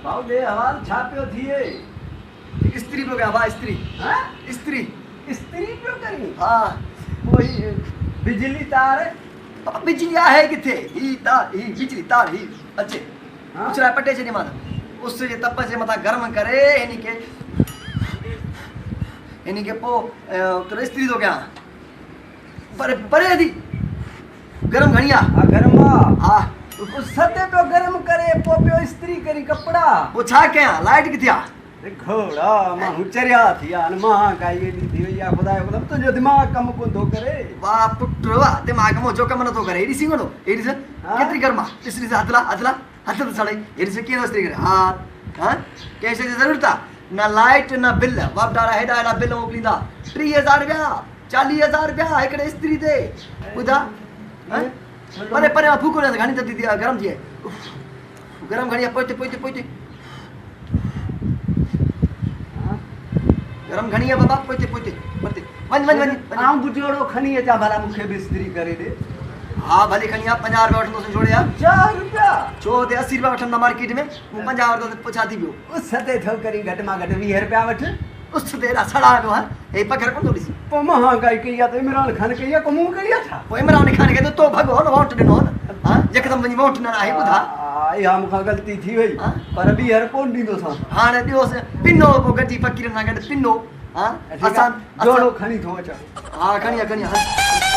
भाऊ दे हवाल छापियो थिए स्त्री पे गया बा स्त्री हां स्त्री स्त्री पियो करी हाँ कोई बिजली तार बिजली है किथे ही तार ही बिजली तार ही अच्छे हाँ? कुछ पट्टे से नहीं माना उससे ये तप से मता गर्म करे इन्हीं के पो तो स्त्री तो क्या पर परे थी गरम घणिया आ गरमा हाँ उस सते पे गरम करे पो पियो स्त्री करी कपड़ा वो छा क्या लाइट किथे घोड़ा मां चरिया थी यार मां का ये दी भैया खुदा मतलब तुझो दिमाग कम को दो करे वाह पुत्र वाह दिमाग में जो कम न तो करे एडी सिंगो एडी से हाँ? कितनी गर्मा स्त्री से हथला तो सड़े एडी से केनो स्त्री करे हाथ हां कैसे जरूरत था ना लाइट ना बिल बाप डारा हेडा हेडा बिल मोकलींदा 30,000 रुपया 40,000 रुपया एकड़े स्त्री दे बुधा हां परे परे फूको ने घणी तती गरम थी गरम घणी पोते गरम घणी है बाबा पोते वन आम बुजोड़ो खनी अचा भला मुखे बिस्त्री करे दे हाँ भले खनिया 50 रुपया वठंदो जोड़े यार 4 रुपया छो ते 80 रुपया वठंदा मार्केट में मु 50 वठंदो पुछा थी बियो उस सते थो करी घट मां घट 20 रुपया वठ उस तेरा सड़ा नो है ए पकड़ कोन थोड़ी सी पो महंगाई कइया तो इमरान खान कइया को मुंह कइया था ओ इमरान खान के तो भगवान वोट दिनो हां एकदम बनी वोट ना है बुधा या मुखा गलती थी वई हाँ? पर 20 कोन दींदो था हां ने दियो से पिनो को गटी फकीर ना गड पिनो हां असान जोड़ो खनी थो अचा हां खनिया